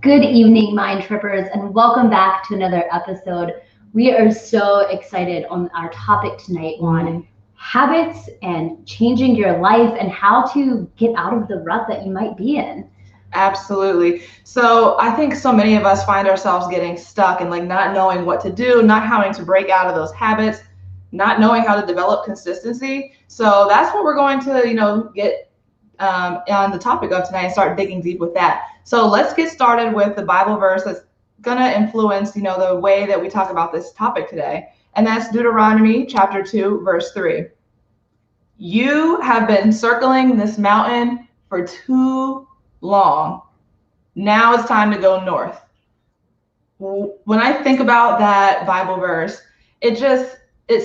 Good evening, Mind Trippers, and welcome back to another episode. We are so excited on our topic tonight on habits and changing your life and how to get out of the rut that you might be in. Absolutely. So I think so many of us find ourselves getting stuck and like not knowing what to do, not having to break out of those habits, not knowing how to develop consistency. So that's what we're going to, get on the topic of tonight and start digging deep with that. So let's get started with the Bible verse that's going to influence, the way that we talk about this topic today. And that's Deuteronomy Chapter 2, verse 3. You have been circling this mountain for too long. Now it's time to go north. When I think about that Bible verse, it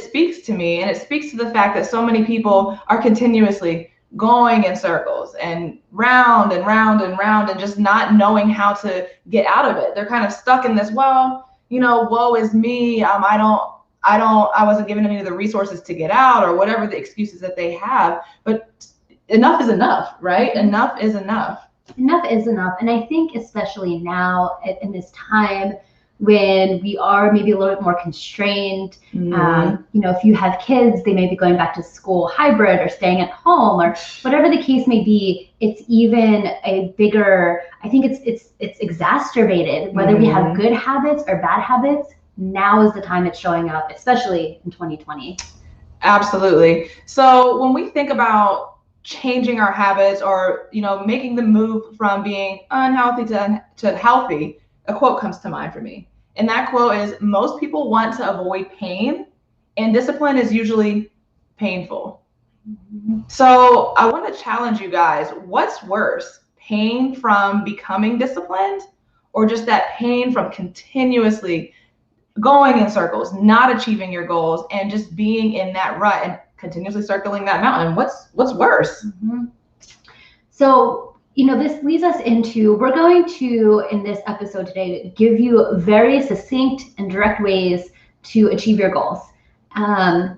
speaks to me, and it speaks to the fact that so many people are continuously going in circles and round and round and round and just not knowing how to get out of it. They're kind of stuck in this, woe is me. I wasn't given any of the resources to get out, or whatever the excuses that they have. But enough is enough, right? Enough is enough. Enough is enough. And I think especially now in this time when we are maybe a little bit more constrained, if you have kids, they may be going back to school hybrid or staying at home or whatever the case may be. It's even a bigger, I think it's exacerbated, whether we have good habits or bad habits. Now is the time it's showing up, especially in 2020. Absolutely. So when we think about changing our habits or, making the move from being unhealthy to healthy, a quote comes to mind for me. And that quote is, most people want to avoid pain, and discipline is usually painful. So I want to challenge you guys. What's worse, pain from becoming disciplined, or just that pain from continuously going in circles, not achieving your goals, and just being in that rut and continuously circling that mountain? What's worse? So, this leads us into, we're going to, in this episode today, give you very succinct and direct ways to achieve your goals.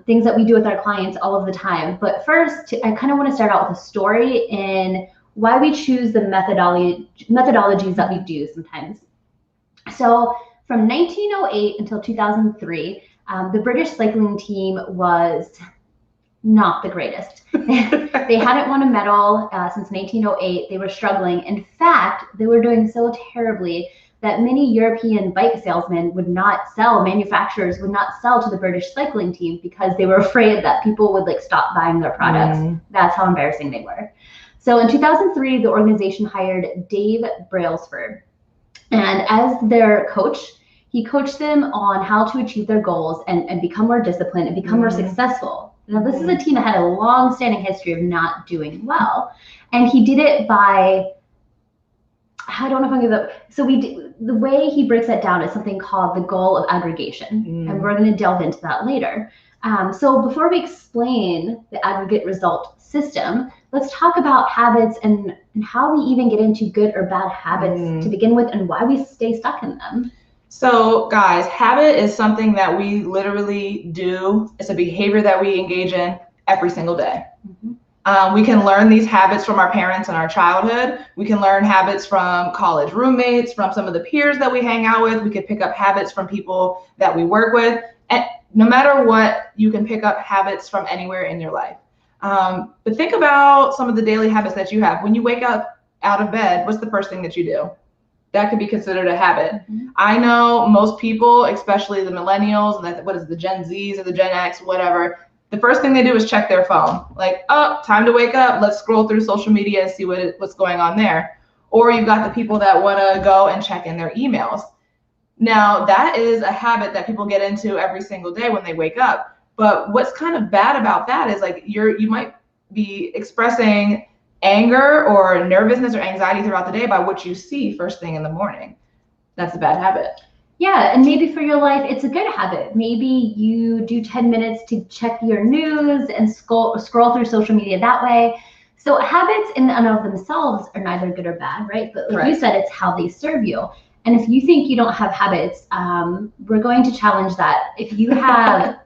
Things that we do with our clients all of the time. But first, I kind of want to start out with a story in why we choose the methodologies that we do sometimes. So from 1908 until 2003, the British cycling team was not the greatest. They hadn't won a medal since 1908. They were struggling. In fact, they were doing so terribly that many European bike salesmen manufacturers would not sell to the British cycling team because they were afraid that people would stop buying their products. That's how embarrassing they were. So in 2003, the organization hired Dave Brailsford. And as their coach, he coached them on how to achieve their goals and become more disciplined and become more successful. Now, this is a team that had a long-standing history of not doing well. And he did it by, I don't know if I'm going to, so the way he breaks that down is something called the goal of aggregation. And we're going to delve into that later. So before we explain the aggregate result system, let's talk about habits and how we even get into good or bad habits to begin with and why we stay stuck in them. So guys, habit is something that we literally do. It's a behavior that we engage in every single day. We can learn these habits from our parents in our childhood. We can learn habits from college roommates, from some of the peers that we hang out with. We could pick up habits from people that we work with. And no matter what, you can pick up habits from anywhere in your life. But think about some of the daily habits that you have. When you wake up out of bed, what's the first thing that you do? That could be considered a habit. I know most people, especially the millennials, and the Gen Zs or the Gen X, whatever, the first thing they do is check their phone. Like, oh, time to wake up. Let's scroll through social media and see what's going on there. Or you've got the people that want to go and check in their emails. Now, that is a habit that people get into every single day when they wake up. But what's kind of bad about that is you might be expressing anger or nervousness or anxiety throughout the day by what you see first thing in the morning. That's a bad habit. Yeah, and maybe for your life, it's a good habit. Maybe you do 10 minutes to check your news and scroll through social media that way. So habits in and of themselves are neither good or bad, right? But like you said, it's how they serve you. And if you think you don't have habits, we're going to challenge that. If you have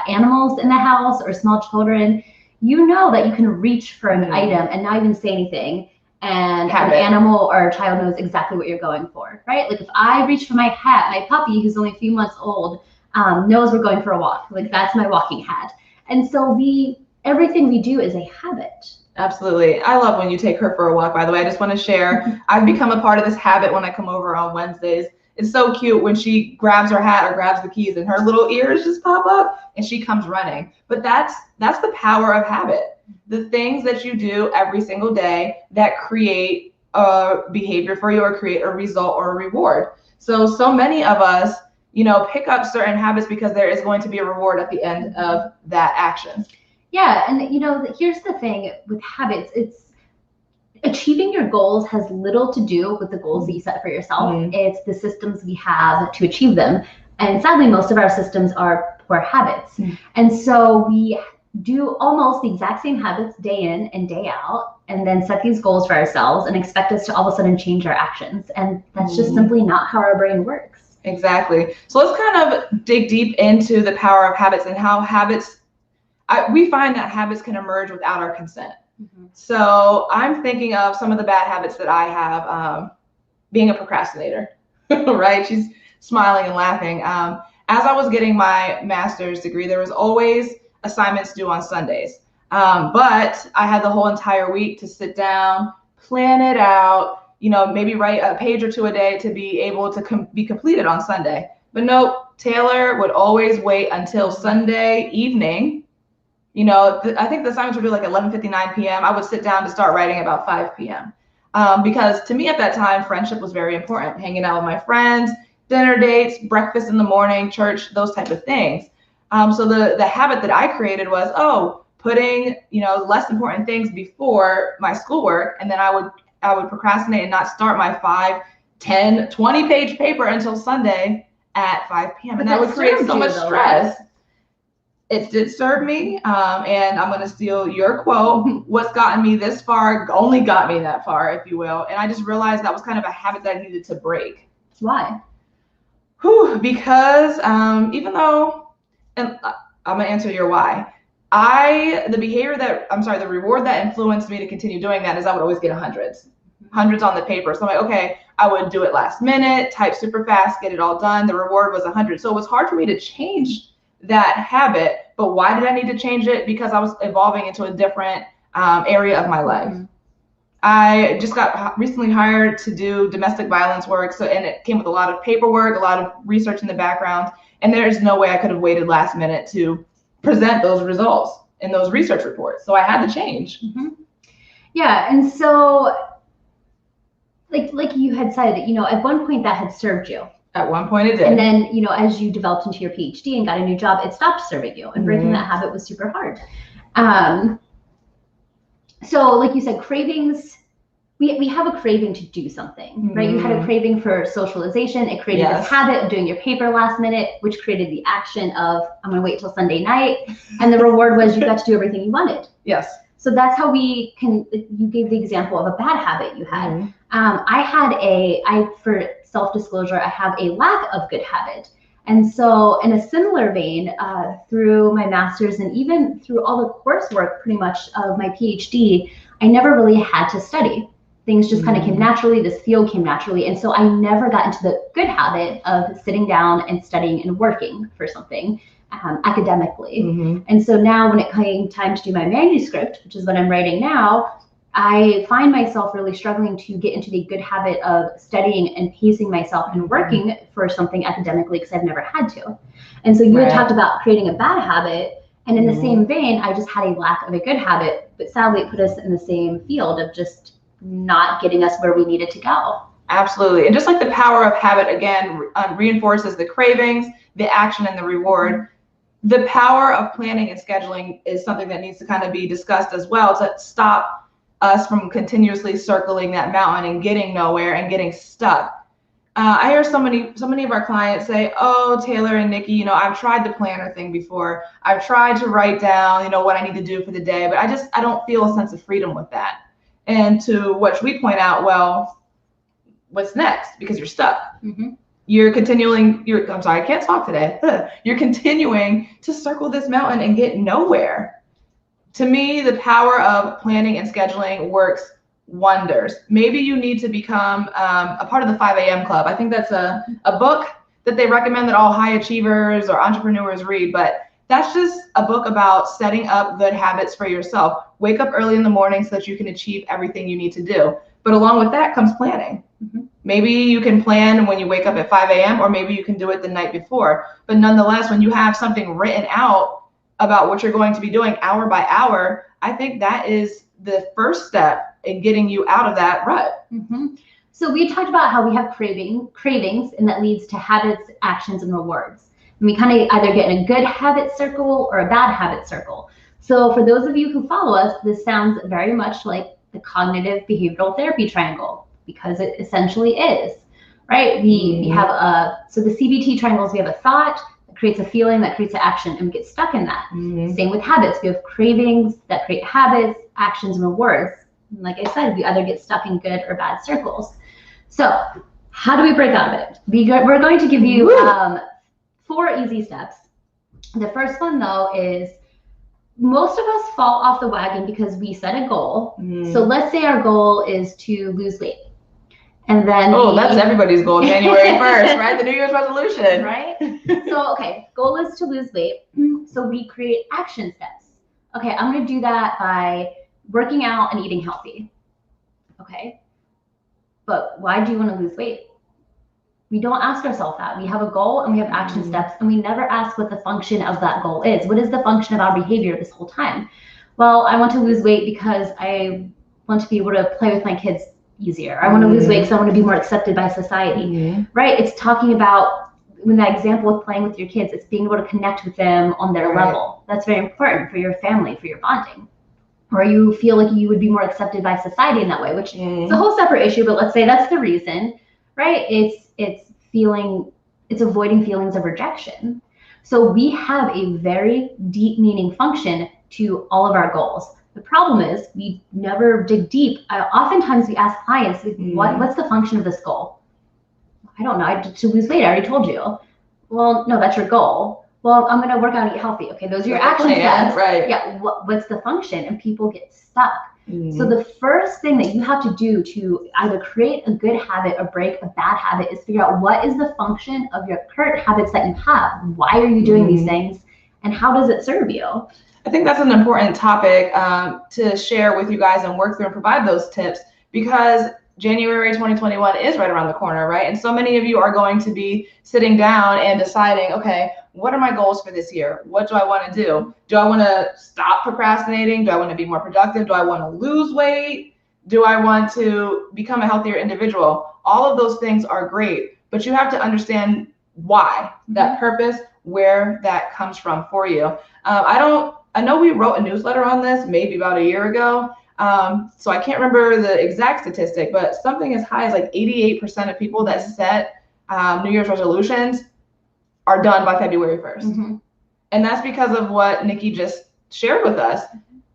animals in the house or small children, you know that you can reach for an item and not even say anything. and Habit. an animal or a child knows exactly what you're going for, right? Like if I reach for my hat, my puppy, who's only a few months old, knows we're going for a walk. Like that's my walking hat. And so everything we do is a habit. Absolutely. I love when you take her for a walk, by the way. I just want to share, I've become a part of this habit when I come over on Wednesdays. It's so cute when she grabs her hat or grabs the keys and her little ears just pop up and she comes running. But that's the power of habit. The things that you do every single day that create a behavior for you or create a result or a reward. So many of us, pick up certain habits because there is going to be a reward at the end of that action. Yeah, and here's the thing with habits, it's achieving your goals has little to do with the goals that you set for yourself. It's the systems we have to achieve them. And sadly, most of our systems are poor habits. And so we do almost the exact same habits day in and day out, and then set these goals for ourselves and expect us to all of a sudden change our actions. And that's just simply not how our brain works. Exactly. So let's kind of dig deep into the power of habits and how we find that habits can emerge without our consent. So I'm thinking of some of the bad habits that I have, being a procrastinator, right? She's smiling and laughing. As I was getting my master's degree, there was always assignments due on Sundays. But I had the whole entire week to sit down, plan it out, maybe write a page or two a day to be able to be completed on Sunday. But nope, Taylor would always wait until Sunday evening. I think the assignments were due like 11:59 p.m. I would sit down to start writing about 5 p.m. Because to me at that time, friendship was very important. Hanging out with my friends, dinner dates, breakfast in the morning, church, those type of things. So the habit that I created was, putting, less important things before my schoolwork. And then I would procrastinate and not start my 5, 10, 20 page paper until Sunday at 5 p.m. And that would create so much stress. It did serve me, and I'm going to steal your quote. What's gotten me this far only got me that far, if you will. And I just realized that was kind of a habit that I needed to break. Why? Because even though, and I'm going to answer your why. The reward that influenced me to continue doing that is I would always get hundreds on the paper. So I'm like, okay, I would do it last minute, type super fast, get it all done. The reward was 100. So it was hard for me to change that habit. But why did I need to change it? Because I was evolving into a different area of my life. I just got recently hired to do domestic violence work. And it came with a lot of paperwork, a lot of research in the background. And there's no way I could have waited last minute to present those results in those research reports. So I had to change. Yeah. And so like you had said, at one point that had served you. At one point it did. And then, as you developed into your PhD and got a new job, it stopped serving you. And breaking that habit was super hard. So like you said, cravings, we have a craving to do something, right? You had a craving for socialization. It created this habit of doing your paper last minute, which created the action of, I'm going to wait till Sunday night. And the reward was you got to do everything you wanted. Yes. So that's how you gave the example of a bad habit you had. For self-disclosure, I have a lack of good habit. And so in a similar vein, through my master's and even through all the coursework pretty much of my PhD, I never really had to study. Things just kind of came naturally, this field came naturally. And so I never got into the good habit of sitting down and studying and working for something academically. And so now when it came time to do my manuscript, which is what I'm writing now, I find myself really struggling to get into the good habit of studying and pacing myself and working for something academically because I've never had to. And so you had talked about creating a bad habit. And in the same vein, I just had a lack of a good habit, but sadly it put us in the same field of just not getting us where we needed to go. Absolutely. And just like the power of habit, again, reinforces the cravings, the action, and the reward. The power of planning and scheduling is something that needs to kind of be discussed as well to stop us from continuously circling that mountain and getting nowhere and getting stuck. I hear so many of our clients say, oh, Taylor and Nikki, I've tried the planner thing before. I've tried to write down, what I need to do for the day, but I don't feel a sense of freedom with that. And to which we point out, well, what's next? Because you're stuck. You're continuing, I can't talk today. You're continuing to circle this mountain and get nowhere. To me, the power of planning and scheduling works wonders. Maybe you need to become a part of the 5 a.m. club. I think that's a book that they recommend that all high achievers or entrepreneurs read, but that's just a book about setting up good habits for yourself. Wake up early in the morning so that you can achieve everything you need to do. But along with that comes planning. Maybe you can plan when you wake up at 5 a.m. or maybe you can do it the night before. But nonetheless, when you have something written out about what you're going to be doing hour by hour, I think that is the first step in getting you out of that rut. So we talked about how we have cravings, and that leads to habits, actions, and rewards. And we kind of either get in a good habit circle or a bad habit circle. So for those of you who follow us, this sounds very much like the cognitive behavioral therapy triangle, because it essentially is, right? We have so the CBT triangles, we have a thought that creates a feeling, that creates an action, and we get stuck in that. Same with habits. We have cravings that create habits, actions, and rewards. And like I said, we either get stuck in good or bad circles. So how do we break out of it? We're going to give you 4 easy steps. The first one, though, is most of us fall off the wagon because we set a goal. So let's say our goal is to lose weight. And then that's everybody's goal, January 1st, right? The New Year's resolution. Right? So, okay, goal is to lose weight. So we create action steps. Okay, I'm going to do that by working out and eating healthy. Okay, but why do you want to lose weight? We don't ask ourselves that. We have a goal and we have action steps, and we never ask what the function of that goal is. What is the function of our behavior this whole time? Well, I want to lose weight because I want to be able to play with my kids easier. I want to lose weight because I want to be more accepted by society, right? It's talking about, in that example of playing with your kids, it's being able to connect with them on their level. That's very important for your family, for your bonding. Or you feel like you would be more accepted by society in that way, which is a whole separate issue, but let's say that's the reason, right? It's avoiding feelings of rejection. So we have a very deep meaning function to all of our goals. The problem is we never dig deep. Oftentimes we ask clients, what's the function of this goal? I don't know, to lose weight, I already told you. Well, no, that's your goal. Well, I'm going to work out and eat healthy. Okay, those are your action steps. Right. Yeah, what's the function? And people get stuck. So the first thing that you have to do to either create a good habit or break a bad habit is figure out what is the function of your current habits that you have. Why are you doing these things? And how does it serve you? I think that's an important topic to share with you guys and work through and provide those tips, because January 2021 is right around the corner, right? And so many of you are going to be sitting down and deciding, okay, what are my goals for this year? What do I want to do? Do I want to stop procrastinating? Do I want to be more productive? Do I want to lose weight? Do I want to become a healthier individual? All of those things are great, but you have to understand why, that purpose, where that comes from for you. I know we wrote a newsletter on this maybe about a year ago. So I can't remember the exact statistic, but something as high as like 88% of people that set New Year's resolutions are done by February 1st. And that's because of what Nikki just shared with us.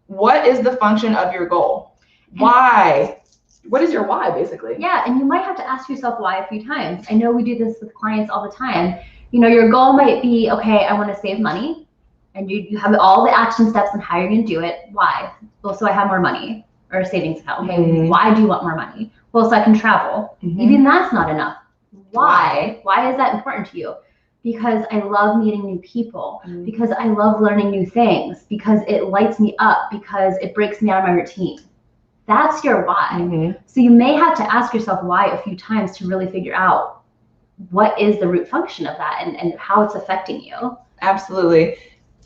What is the function of your goal? Why? What is your why, basically? Yeah, and you might have to ask yourself why a few times. I know we do this with clients all the time. You know, your goal might be, okay, I want to save money. And you have all the action steps on how you're going to do it. Why? Well, so I have more money, or a savings account. Okay, why do you want more money? Well, so I can travel. Even that's not enough. Why? Why is that important to you? Because I love meeting new people, because I love learning new things, because it lights me up, because it breaks me out of my routine. That's your why. So you may have to ask yourself why a few times to really figure out what is the root function of that and how it's affecting you. Absolutely.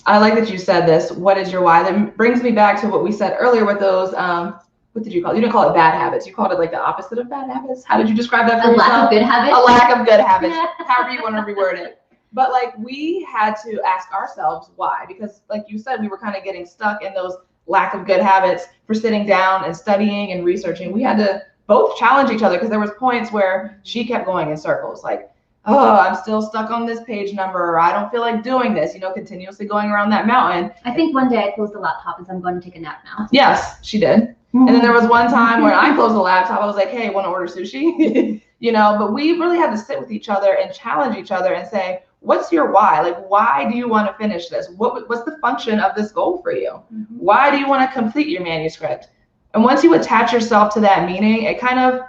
I like that you said this. What is your why? That brings me back to what we said earlier with those, what did you call it? You didn't call it bad habits. You called it like the opposite of bad habits. How did you describe that for yourself? A lack of good habits. A lack of good habits, however you want to reword it. But like we had to ask ourselves why, because like you said, we were kind of getting stuck in those lack of good habits for sitting down and studying and researching. We had to both challenge each other, because there was points where she kept going in circles, like, oh, I'm still stuck on this page number, or I don't feel like doing this, continuously going around that mountain. I think one day I closed the laptop and said, I'm going to take a nap now. Yes, she did. And then there was one time where I closed the laptop, I was like, hey, want to order sushi? But we really had to sit with each other and challenge each other and say, what's your why? Like, why do you want to finish this? What's the function of this goal for you? Why do you want to complete your manuscript? And once you attach yourself to that meaning, it kind of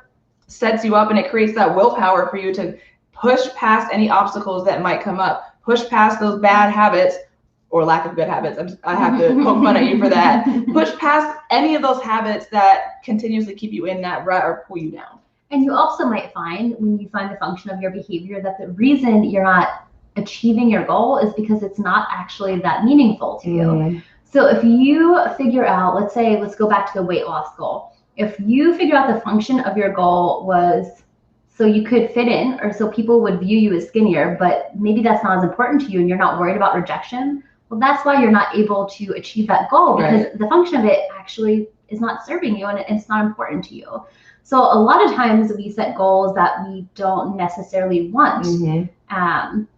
sets you up and it creates that willpower for you to push past any obstacles that might come up, push past those bad habits or lack of good habits. I have to poke fun at you for that. Push past any of those habits that continuously keep you in that rut or pull you down. And you also might find, when you find the function of your behavior, that the reason you're not achieving your goal is because it's not actually that meaningful to you. So if you figure out, let's go back to the weight loss goal. If you figure out the function of your goal was so you could fit in, or so people would view you as skinnier, but maybe that's not as important to you and you're not worried about rejection, well, that's why you're not able to achieve that goal, because the function of it actually is not serving you and it's not important to you. So a lot of times we set goals that we don't necessarily want.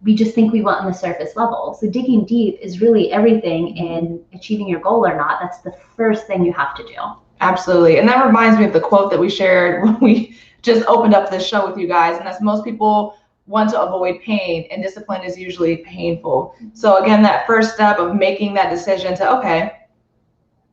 We just think we want on the surface level. So digging deep is really everything in achieving your goal or not. That's the first thing you have to do. Absolutely. And that reminds me of the quote that we shared when we just opened up this show with you guys. And that's most people want to avoid pain, and discipline is usually painful. So again, that first step of making that decision to, okay,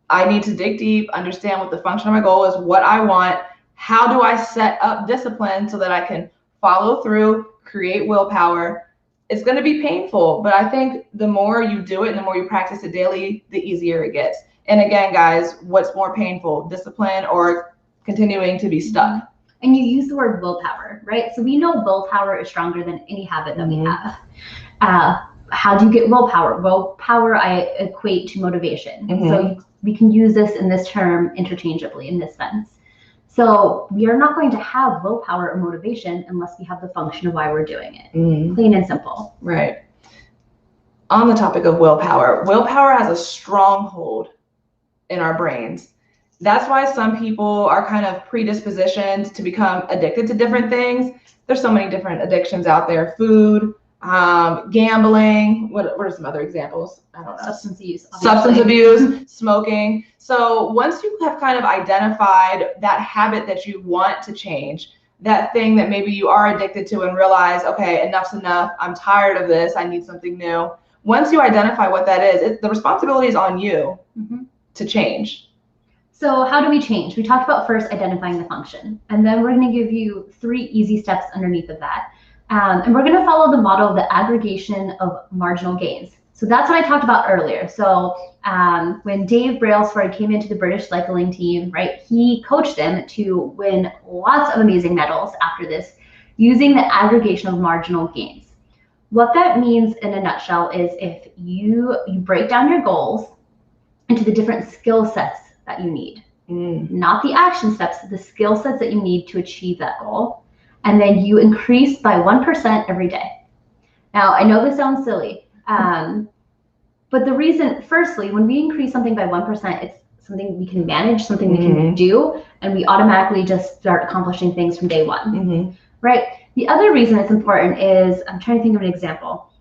I need to dig deep, understand what the function of my goal is, what I want. How do I set up discipline so that I can follow through, create willpower? It's going to be painful, but I think the more you do it and the more you practice it daily, the easier it gets. And again, guys, what's more painful, discipline or continuing to be stuck? And you use the word willpower, right? So we know willpower is stronger than any habit that we have. How do you get willpower? Willpower I equate to motivation. So we can use this in this term interchangeably in this sense. So we are not going to have willpower or motivation unless we have the function of why we're doing it. Plain and simple. Right. On the topic of willpower, willpower has a stronghold in our brains. That's why some people are kind of predispositioned to become addicted to different things. There's so many different addictions out there: food, gambling. What are some other examples? I don't know. Substance use. Substance abuse, smoking. So once you have kind of identified that habit that you want to change, that thing that maybe you are addicted to, and realize, okay, enough's enough. I'm tired of this. I need something new. Once you identify what that is, the responsibility is on you to change. So how do we change? We talked about first identifying the function, and then we're going to give you 3 easy steps underneath of that. And we're going to follow the model of the aggregation of marginal gains. So that's what I talked about earlier. So when Dave Brailsford came into the British cycling team, right, he coached them to win lots of amazing medals after this using the aggregation of marginal gains. What that means in a nutshell is if you break down your goals into the different skill sets that you need, not the action steps, the skill sets that you need to achieve that goal. And then you increase by 1% every day. Now, I know this sounds silly, but the reason, firstly, when we increase something by 1%, it's something we can manage, something we can do, and we automatically just start accomplishing things from day one, right? The other reason it's important is, I'm trying to think of an example.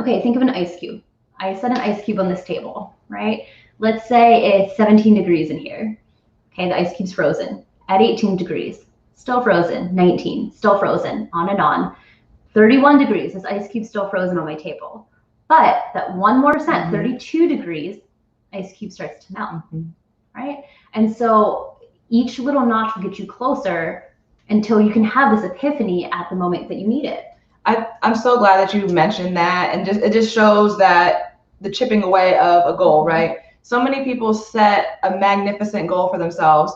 Okay, think of an ice cube. I set an ice cube on this table, right? Let's say it's 17 degrees in here. Okay, the ice cube's frozen. At 18 degrees, still frozen. 19, still frozen, on and on. 31 degrees, this ice cube's still frozen on my table. But that one more percent, 32 degrees, ice cube starts to melt, right? And so each little notch will get you closer until you can have this epiphany at the moment that you need it. I'm so glad that you mentioned that, and it just shows that the chipping away of a goal, right? So many people set a magnificent goal for themselves,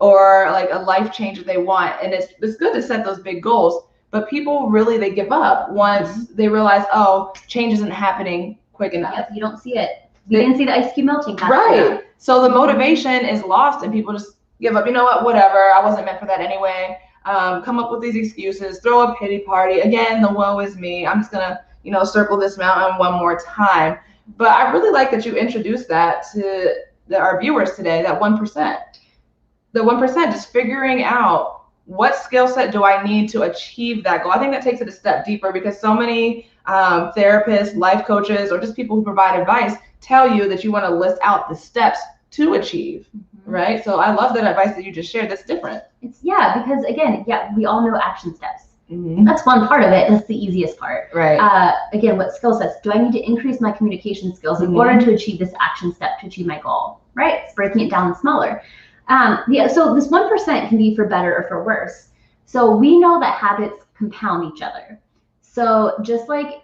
or like a life change that they want, and it's good to set those big goals, but people really, they give up once they realize, oh, change isn't happening quick enough. Yep, you don't see it. You didn't see the ice cube melting. Right. So the motivation is lost and people just give up. You know what, whatever, I wasn't meant for that anyway. Come up with these excuses, throw a pity party. Again, the woe is me. I'm just gonna, circle this mountain one more time. But I really like that you introduced that to our viewers today, that 1%. The 1%, just figuring out what skill set do I need to achieve that goal. I think that takes it a step deeper, because so many therapists, life coaches, or just people who provide advice tell you that you want to list out the steps to achieve, right? So I love that advice that you just shared. That's different. Because again, we all know action steps. That's one part of it. That's the easiest part. Right. Again, what skill sets? Do I need to increase my communication skills in order to achieve this action step to achieve my goal? right? It's breaking it down smaller. So this 1% can be for better or for worse. So we know that habits compound each other. So just like,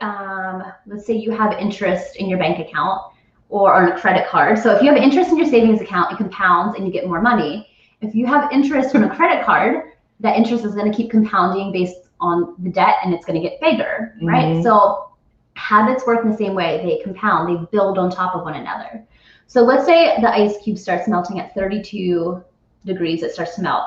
let's say you have interest in your bank account or on a credit card. So if you have interest in your savings account, it compounds and you get more money. If you have interest from a credit card, that interest is going to keep compounding based on the debt, and it's going to get bigger, right? So habits work in the same way. They compound, they build on top of one another. So let's say the ice cube starts melting at 32 degrees, it starts to melt.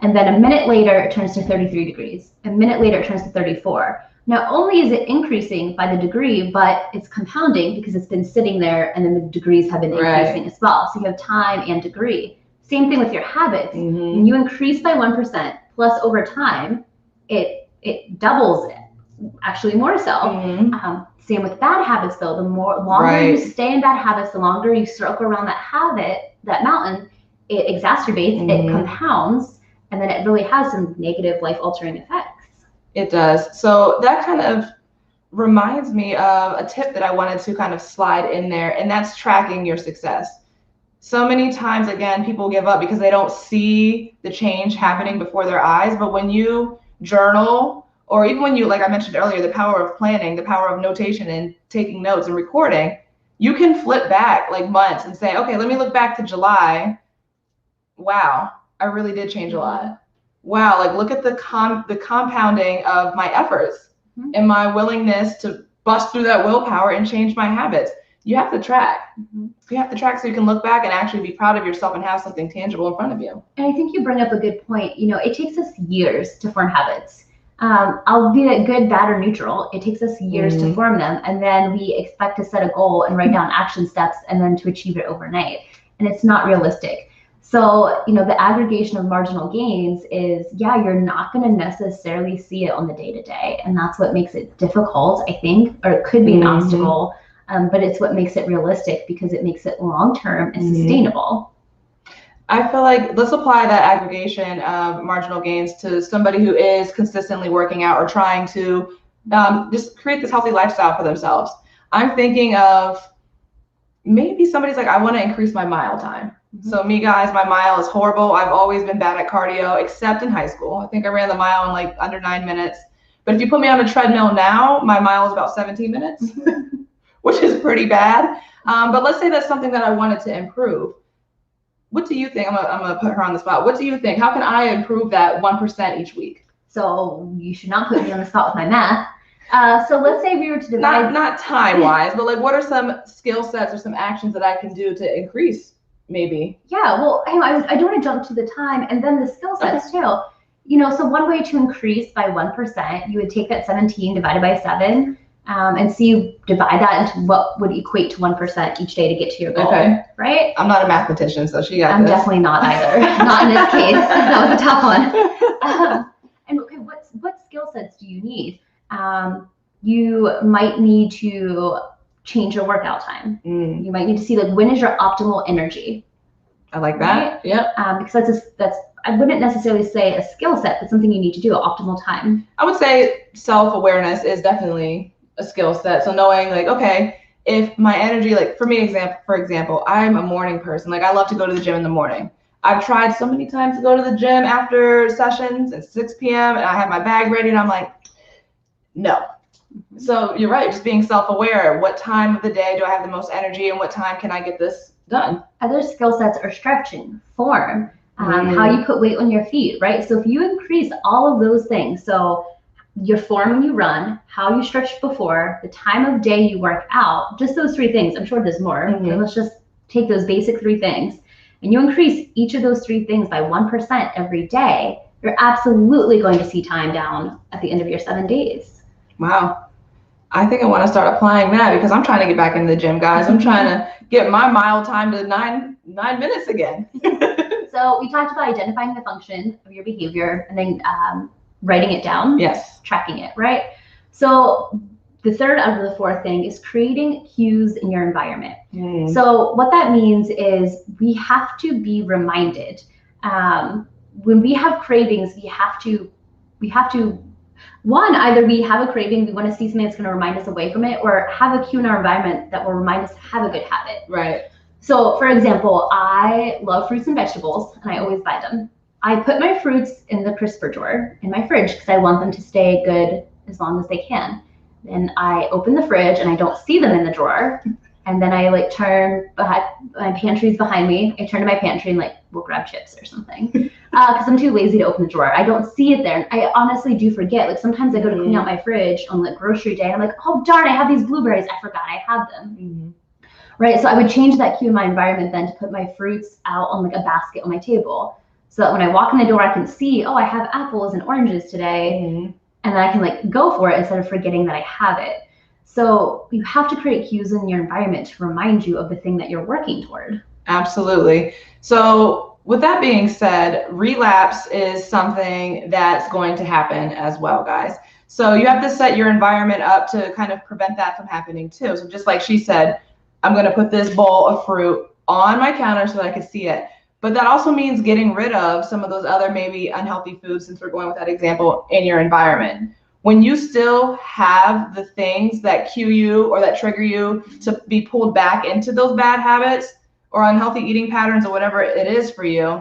And then a minute later, it turns to 33 degrees. A minute later, it turns to 34. Not only is it increasing by the degree, but it's compounding because it's been sitting there and then the degrees have been increasing as well. So you have time and degree. Same thing with your habits. When you increase by 1%, plus over time, it doubles it, actually more so. Same with bad habits though. The longer you stay in bad habits, the longer you circle around that habit, that mountain, it exacerbates, it compounds, and then it really has some negative life-altering effects. It does. So that kind of reminds me of a tip that I wanted to kind of slide in there, and that's tracking your success. So many times, again, people give up because they don't see the change happening before their eyes. But when you journal, or even when you, like I mentioned earlier, the power of planning, the power of notation and taking notes and recording, you can flip back like months and say, okay, let me look back to July. Wow, I really did change a lot. Wow, like look at the compounding of my efforts and my willingness to bust through that willpower and change my habits. You have to track. You have to track so you can look back and actually be proud of yourself and have something tangible in front of you. And I think you bring up a good point. You know, it takes us years to form habits. Albeit good, bad, or neutral, it takes us years to form them. And then we expect to set a goal and write down action steps and then to achieve it overnight. And it's not realistic. So, you know, the aggregation of marginal gains is, you're not going to necessarily see it on the day-to-day. And that's what makes it difficult, I think, or it could be an obstacle, but it's what makes it realistic because it makes it long-term and sustainable. I feel like let's apply that aggregation of marginal gains to somebody who is consistently working out or trying to just create this healthy lifestyle for themselves. I'm thinking of maybe somebody's like, I want to increase my mile time. So me, guys, my mile is horrible. I've always been bad at cardio, except in high school. I think I ran the mile in like under 9 minutes. But if you put me on a treadmill now, my mile is about 17 minutes, which is pretty bad. But let's say that's something that I wanted to improve. What do you think? I'm gonna put her on the spot. What do you think? How can I improve that 1% each week? So you should not put me on the spot with my math. So let's say we were to divide. Not time-wise, but like what are some skill sets or some actions that I can do to increase? Maybe. Yeah, well, I don't want to jump to the time and then the skill sets too. You know, so one way to increase by 1%, you would take that 17 divided by 7 and see, divide that into what would equate to 1% each day to get to your goal. Okay. Right? I'm not a mathematician, so she got I'm definitely not either. Not in this case. That was a tough one. And okay, what skill sets do you need? You might need to change your workout time. You might need to see like when is your optimal energy. I like that. Right? Yep. Because that's I wouldn't necessarily say a skill set, but something you need to do at optimal time. I would say self-awareness is definitely a skill set. So knowing like, okay, if my energy, like for me, for example, I'm a morning person. Like I love to go to the gym in the morning. I've tried so many times to go to the gym after sessions at 6 p.m. and I have my bag ready and I'm like, no. So you're right, just being self-aware. What time of the day do I have the most energy and what time can I get this done? Other skill sets are stretching, form, how you put weight on your feet, right? So if you increase all of those things, so your form when you run, how you stretched before, the time of day you work out, just those 3 things. I'm sure there's more, but let's just take those basic 3 things. And you increase each of those 3 things by 1% every day, you're absolutely going to see time down at the end of your 7 days. Wow. I think I want to start applying that because I'm trying to get back into the gym, guys. I'm trying to get my mile time to 9 minutes again. So we talked about identifying the function of your behavior and then writing it down. Yes. Tracking it, right? So the third out of the 4th thing is creating cues in your environment. So what that means is we have to be reminded. When we have cravings, we have to one, either we have a craving, we want to see something that's going to remind us away from it, or have a cue in our environment that will remind us to have a good habit. Right. So for example, I love fruits and vegetables and I always buy them. I put my fruits in the crisper drawer in my fridge because I want them to stay good as long as they can. Then I open the fridge and I don't see them in the drawer. And then I like turn behind, my pantry's behind me. I turn to my pantry and like we'll grab chips or something because I'm too lazy to open the drawer. I don't see it there. I honestly do forget. Like sometimes I go to clean out my fridge on like grocery day and I'm like, oh darn, I have these blueberries. I forgot I have them. Right, so I would change that cue in my environment then to put my fruits out on like a basket on my table, so that when I walk in the door, I can see, oh, I have apples and oranges today, and then I can like go for it instead of forgetting that I have it. So you have to create cues in your environment to remind you of the thing that you're working toward. Absolutely. So with that being said, relapse is something that's going to happen as well, guys. So you have to set your environment up to kind of prevent that from happening too. So just like she said, I'm going to put this bowl of fruit on my counter so that I can see it. But that also means getting rid of some of those other maybe unhealthy foods, since we're going with that example, in your environment. When you still have the things that cue you or that trigger you to be pulled back into those bad habits or unhealthy eating patterns or whatever it is for you,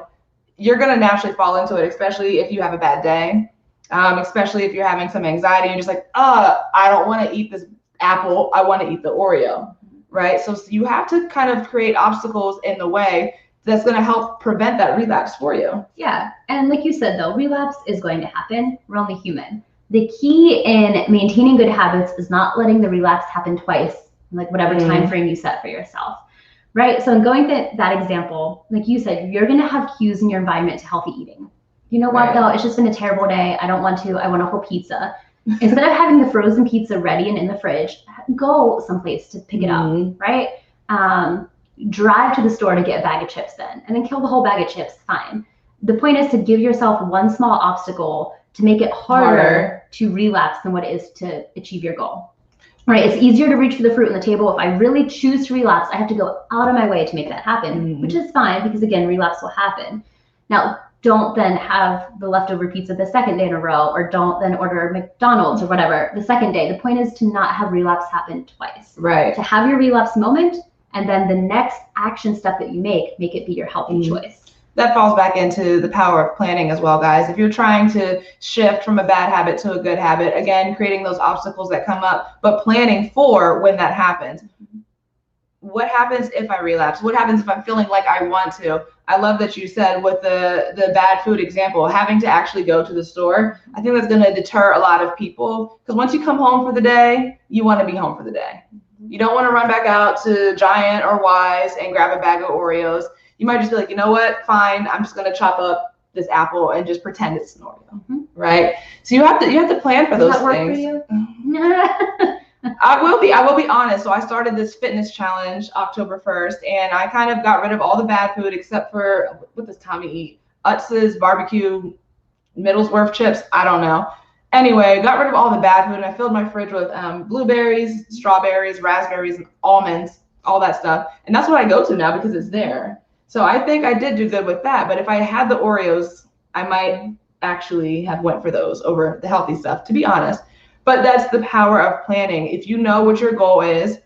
you're going to naturally fall into it, especially if you have a bad day, especially if you're having some anxiety and you're just like, I don't want to eat this apple. I want to eat the Oreo, right? So you have to kind of create obstacles in the way that's going to help prevent that relapse for you. Yeah, and like you said though, relapse is going to happen. We're only human. The key in maintaining good habits is not letting the relapse happen twice, like whatever time frame you set for yourself, right? So in going to that example, like you said, you're going to have cues in your environment to healthy eating. You know what though? It's just been a terrible day. I don't want to. I want a whole pizza. Instead of having the frozen pizza ready and in the fridge, go someplace to pick it up, right? Drive to the store to get a bag of chips then, and then kill the whole bag of chips, fine. The point is to give yourself one small obstacle to make it harder to relapse than what it is to achieve your goal. Right? It's easier to reach for the fruit on the table. If I really choose to relapse, I have to go out of my way to make that happen, which is fine because again, relapse will happen. Now, don't then have the leftover pizza the second day in a row, or don't then order McDonald's or whatever the second day. The point is to not have relapse happen twice. Right. To have your relapse moment, and then the next action step that you make it be your healthy choice. That falls back into the power of planning as well, guys. If you're trying to shift from a bad habit to a good habit, again, creating those obstacles that come up, but planning for when that happens. What happens if I relapse? What happens if I'm feeling like I want to? I love that you said with the bad food example, having to actually go to the store. I think that's going to deter a lot of people, because once you come home for the day, you want to be home for the day. You don't want to run back out to Giant or Wise and grab a bag of Oreos. You might just be like, you know what? Fine. I'm just going to chop up this apple and just pretend it's an Oreo, right? So you have to plan for those things. Does that work for you? I will be honest. So I started this fitness challenge October 1st, and I kind of got rid of all the bad food except for, what does Tommy eat? Utz's barbecue Middlesworth chips. I don't know. Anyway, got rid of all the bad food, and I filled my fridge with blueberries, strawberries, raspberries, almonds, all that stuff. And that's what I go to now because it's there. So I think I did do good with that. But if I had the Oreos, I might actually have went for those over the healthy stuff, to be honest. But that's the power of planning. If you know what your goal is,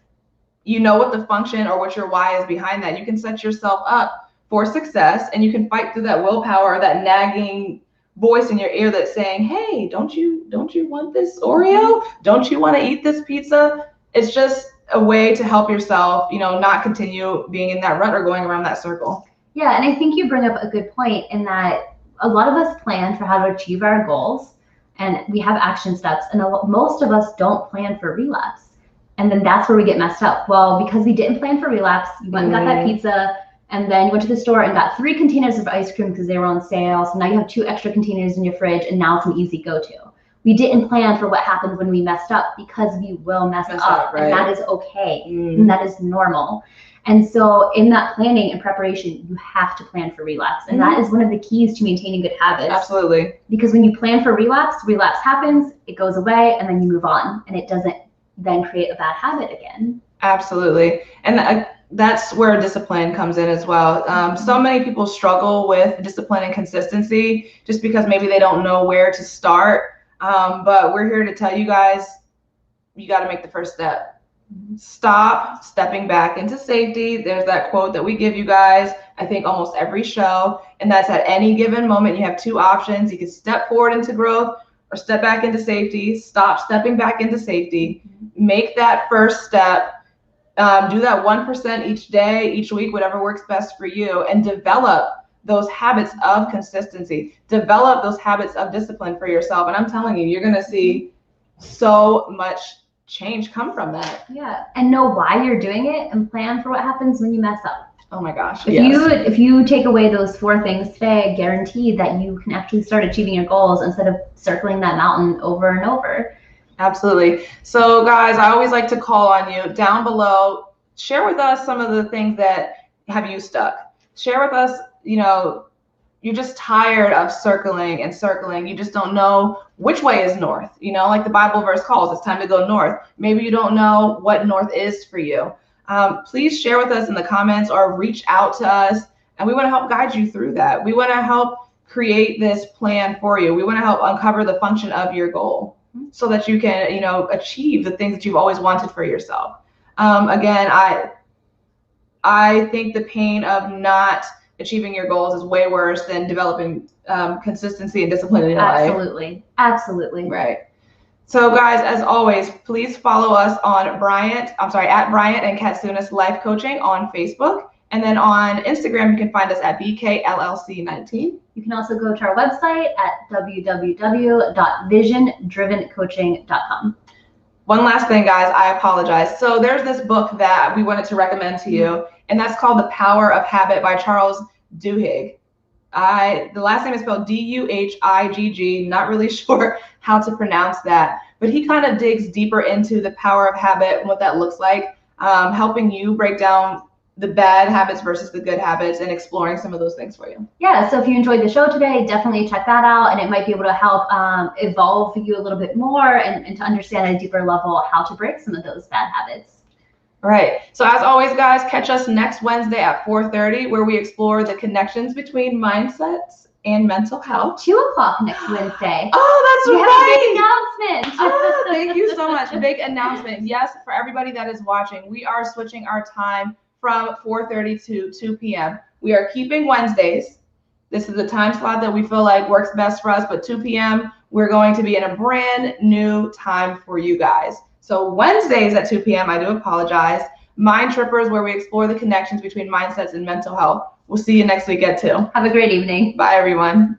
you know what the function or what your why is behind that, you can set yourself up for success, and you can fight through that willpower, that nagging voice in your ear that's saying, hey, don't you want this Oreo? Don't you want to eat this pizza? It's just a way to help yourself, not continue being in that rut or going around that circle. Yeah, and I think you bring up a good point in that a lot of us plan for how to achieve our goals, and we have action steps, and most of us don't plan for relapse. And then that's where we get messed up. Well, because we didn't plan for relapse, you went and got that pizza, and then you went to the store and got 3 containers of ice cream because they were on sale. So now you have 2 extra containers in your fridge, and now it's an easy go-to. We didn't plan for what happens when we messed up, because we will mess up, right? And that is okay, and that is normal. And so in that planning and preparation, you have to plan for relapse. And that is one of the keys to maintaining good habits. Absolutely. Because when you plan for relapse happens, it goes away, and then you move on, and it doesn't then create a bad habit again. Absolutely. And that's where discipline comes in as well. So many people struggle with discipline and consistency just because maybe they don't know where to start. But we're here to tell you guys, you got to make the first step. Stop stepping back into safety. There's that quote that we give you guys, I think almost every show, and that's at any given moment, you have two options. You can step forward into growth or step back into safety. Stop stepping back into safety. Make that first step. Do that 1% each day, each week, whatever works best for you, and develop those habits of consistency. Develop those habits of discipline for yourself. And I'm telling you, you're going to see so much change come from that. Yeah, and know why you're doing it and plan for what happens when you mess up. Oh my gosh. If you take away those 4 things today, I guarantee that you can actually start achieving your goals instead of circling that mountain over and over. Absolutely. So guys, I always like to call on you down below. Share with us some of the things that have you stuck. Share with us, you're just tired of circling and circling. You just don't know which way is north. Like the Bible verse calls, it's time to go north. Maybe you don't know what north is for you. Please share with us in the comments or reach out to us, and we want to help guide you through that. We want to help create this plan for you. We want to help uncover the function of your goal so that you can, achieve the things that you've always wanted for yourself. Again, I think the pain of not achieving your goals is way worse than developing consistency and discipline in your life. Absolutely. Right. So guys, as always, please follow us on at Bryant and Katsaounis Life Coaching on Facebook. And then on Instagram, you can find us at BKLLC19. You can also go to our website at www.visiondrivencoaching.com. One last thing, guys, I apologize. So there's this book that we wanted to recommend to you, and that's called The Power of Habit by Charles Duhigg. The last name is spelled D-U-H-I-G-G. Not really sure how to pronounce that, but he kind of digs deeper into the power of habit and what that looks like, helping you break down the bad habits versus the good habits and exploring some of those things for you. Yeah, so if you enjoyed the show today, definitely check that out, and it might be able to help evolve you a little bit more and to understand at a deeper level how to break some of those bad habits. All right, so as always, guys, catch us next Wednesday at 4:30, where we explore the connections between mindsets and mental health. 2 o'clock next Wednesday. Oh, that's right. Big announcement. Oh, thank you so much. Big announcement. Yes, for everybody that is watching, we are switching our time from 4:30 to 2 p.m. We are keeping Wednesdays. This is the time slot that we feel like works best for us, but 2 p.m. we're going to be in a brand new time for you guys. So Wednesdays at 2 p.m., I do apologize. Mind Trippers, where we explore the connections between mindsets and mental health. We'll see you next week at 2. Have a great evening. Bye, everyone.